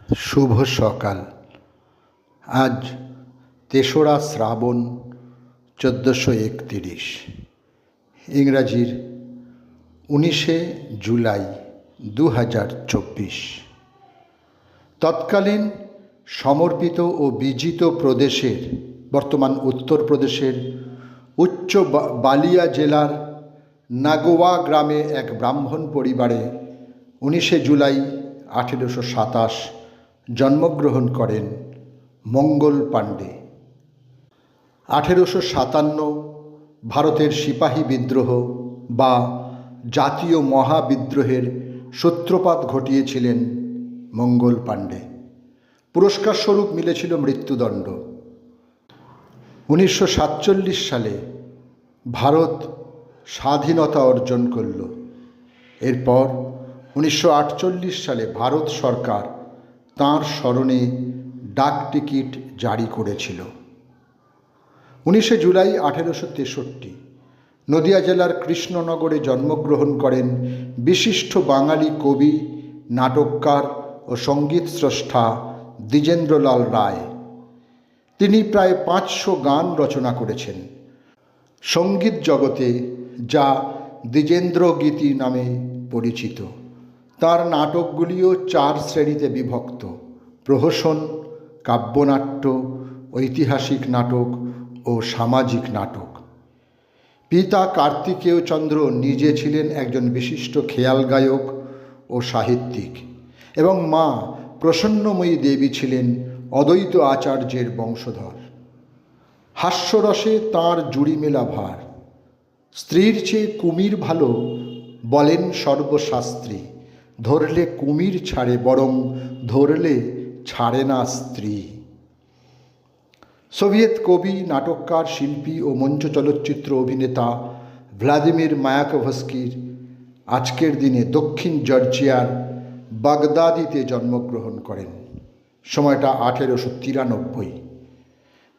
শুভ সকাল। আজ ৩রা শ্রাবণ ১৪৩১, ইংরাজির ১৯শে জুলাই ২০২৪। তৎকালীন সমর্পিত ও বিজিত প্রদেশের, বর্তমান উত্তরপ্রদেশের উচ্চ বালিয়া জেলার নাগোয়া গ্রামে এক ব্রাহ্মণ পরিবারে ১৯শে জুলাই ১৮২৭ জন্মগ্রহণ করেন মঙ্গল পাণ্ডে। ১৮৫৭ ভারতের সিপাহী বিদ্রোহ বা জাতীয় মহাবিদ্রোহের সূত্রপাত ঘটিয়েছিলেন মঙ্গল পাণ্ডে। পুরস্কারস্বরূপ মিলেছিল মৃত্যুদণ্ড। ১৯৪৭ সালে ভারত স্বাধীনতা অর্জন করল। এরপর ১৯৪৮ সালে ভারত সরকার তাঁর স্মরণে ডাক টিকিট জারি করেছিল। ১৯শে জুলাই ১৮৬৩ নদিয়া জেলার কৃষ্ণনগরে জন্মগ্রহণ করেন বিশিষ্ট বাঙালি কবি, নাটককার ও সঙ্গীত স্রষ্টা দ্বিজেন্দ্রলাল রায়। তিনি প্রায় ৫০০ গান রচনা করেছেন। সঙ্গীত জগতে যা দ্বিজেন্দ্র গীতি নামে পরিচিত। তার নাটকগুলিও ৪ শ্রেণীতে বিভক্ত: প্রহসন, কাব্যনাট্য, ঐতিহাসিক নাটক ও সামাজিক নাটক। পিতা কার্তিকেয় চন্দ্র নিজে ছিলেন একজন বিশিষ্ট খেয়াল গায়ক ও সাহিত্যিক এবং মা প্রসন্নময়ী দেবী ছিলেন অদ্বৈত আচার্যের বংশধর। হাস্যরসে তাঁর জুড়ি মেলা ভার। স্ত্রীর চেয়ে কুমির ভালো বলেন সর্বশাস্ত্রী, ধরলে কুমির ছাড়ে বরং ধরলে ছাড়ে না স্ত্রী। সোভিয়েত কবি, নাটককার, শিল্পী ও মঞ্চ চলচ্চিত্র অভিনেতা ভ্লাদিমির মায়াকোভস্কির আজকের দিনে দক্ষিণ জর্জিয়ার বাগদাদিতে জন্মগ্রহণ করেন। সময়টা ১৮৯৩।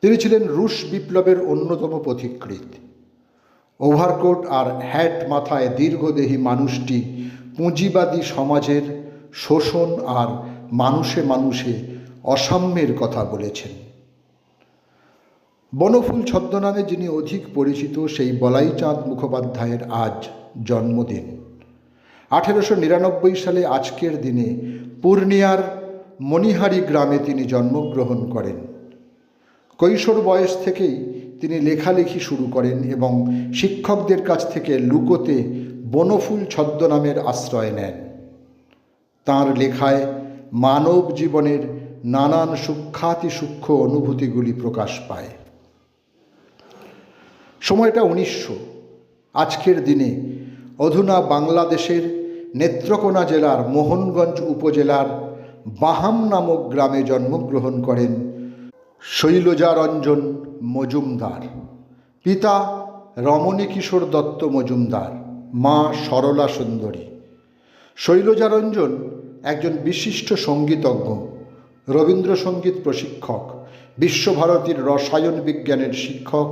তিনি ছিলেন রুশ বিপ্লবের অন্যতম পথিকৃৎ। ওভারকোট আর হ্যাট মাথায় দীর্ঘদেহী মানুষটি পুঁজিবাদী সমাজের শোষণ আর মানুষে মানুষে অসাম্যের কথা বলেছেন। বনফুল ছদ্মনামে যিনি অধিক পরিচিত, সেই বলাইচাঁদ মুখোপাধ্যায়ের আজ জন্মদিন। ১৮৯৯ সালে আজকের দিনে পূর্ণিয়ার মণিহারি গ্রামে তিনি জন্মগ্রহণ করেন। কৈশোর বয়স থেকেই তিনি লেখালেখি শুরু করেন এবং শিক্ষকদের কাছ থেকে লুকোতে বনফুল ছদ্মনামের আশ্রয় নেন। তাঁর লেখায় মানব জীবনের নানান সূক্ষ্মাতিসূক্ষ্ম অনুভূতিগুলি প্রকাশ পায়। সময়টা ১৯০০। আজকের দিনে অধুনা বাংলাদেশের নেত্রকোনা জেলার মোহনগঞ্জ উপজেলার বাহাম নামক গ্রামে জন্মগ্রহণ করেন শৈলজারঞ্জন মজুমদার। পিতা রমণীকিশোর দত্ত মজুমদার, মা সরলা সুন্দরী। শৈলজারঞ্জন একজন বিশিষ্ট সঙ্গীতজ্ঞ, রবীন্দ্রসঙ্গীত প্রশিক্ষক, বিশ্বভারতীর রসায়ন বিজ্ঞানের শিক্ষক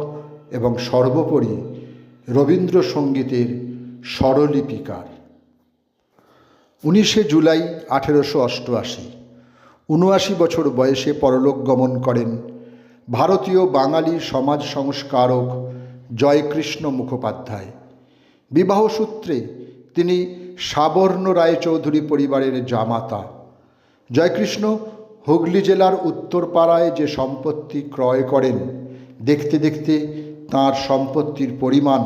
এবং সর্বোপরি রবীন্দ্রসঙ্গীতের স্বরলিপিকার। ১৯শে জুলাই ১৮৮৮ ৭৯ বছর বয়সে পরলোক গমন করেন ভারতীয় বাঙালি সমাজ সংস্কারক জয়কৃষ্ণ মুখোপাধ্যায়। বিবাহসূত্রে তিনি সাবর্ণ রায়চৌধুরী পরিবারের জামাতা। জয়কৃষ্ণ হুগলি জেলার উত্তরপাড়ায় যে সম্পত্তি ক্রয় করেন, দেখতে দেখতে তাঁর সম্পত্তির পরিমাণ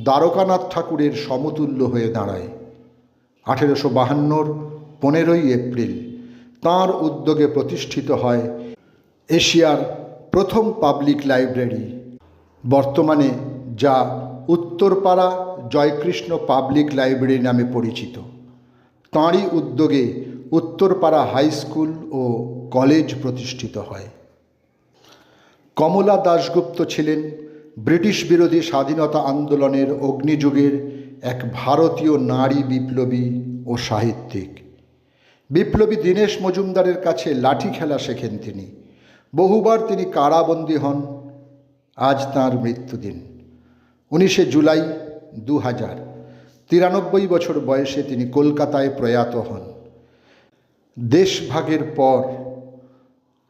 দ্বারকানাথ ঠাকুরের সমতুল্য হয়ে দাঁড়ায়। ১৮৫২ 15ই এপ্রিল তাঁর উদ্যোগে প্রতিষ্ঠিত হয় এশিয়ার প্রথম পাবলিক লাইব্রেরি, বর্তমানে যা উত্তরপাড়া জয়কৃষ্ণ পাবলিক লাইব্রেরি নামে পরিচিত। তাঁরই উদ্যোগে উত্তরপাড়া হাই স্কুল ও কলেজ প্রতিষ্ঠিত হয়। কমলা দাশগুপ্ত ছিলেন ব্রিটিশ বিরোধী স্বাধীনতা আন্দোলনের অগ্নিযুগের এক ভারতীয় নারী বিপ্লবী ও সাহিত্যিক। বিপ্লবী দীনেশ মজুমদারের কাছে লাঠি খেলা শেখেন তিনি। বহুবার তিনি কারাবন্দী হন। আজ তাঁর মৃত্যুদিন ১৯শে জুলাই ২০০০। ৯৩ বছর বয়সে তিনি কলকাতায় প্রয়াত হন। দেশভাগের পর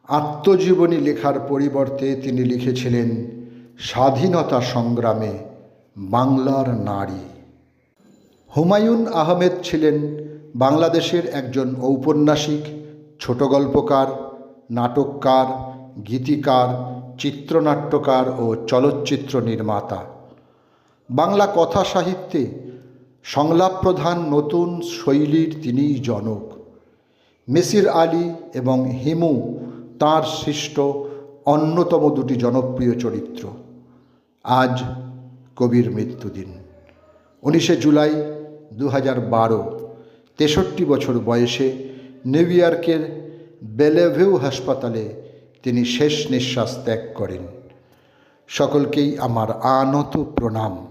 আত্মজীবনী লেখার পরিবর্তে তিনি লিখেছিলেন স্বাধীনতা সংগ্রামে বাংলার নারী। হুমায়ুন আহমেদ ছিলেন বাংলাদেশের একজন ঔপন্যাসিক, ছোট গল্পকার, নাটককার, গীতিকার, চিত্রনাট্যকার ও চলচ্চিত্র নির্মাতা। বাংলা কথা সাহিত্যে সংলাপপ্রধান নতুন শৈলীর তিনিই জনক। মিসির আলী এবং হিমু তাঁর সৃষ্ট অন্যতম দুটি জনপ্রিয় চরিত্র। আজ কবির মৃত্যুদিন। 19 জুলাই 2012, 63 বছর বয়সে নিউ ইয়র্কের বেলেভিউ হাসপাতালে তিনি শেষ নিঃশ্বাস ত্যাগ করেন। সকলকেই আমার আনত প্রণাম।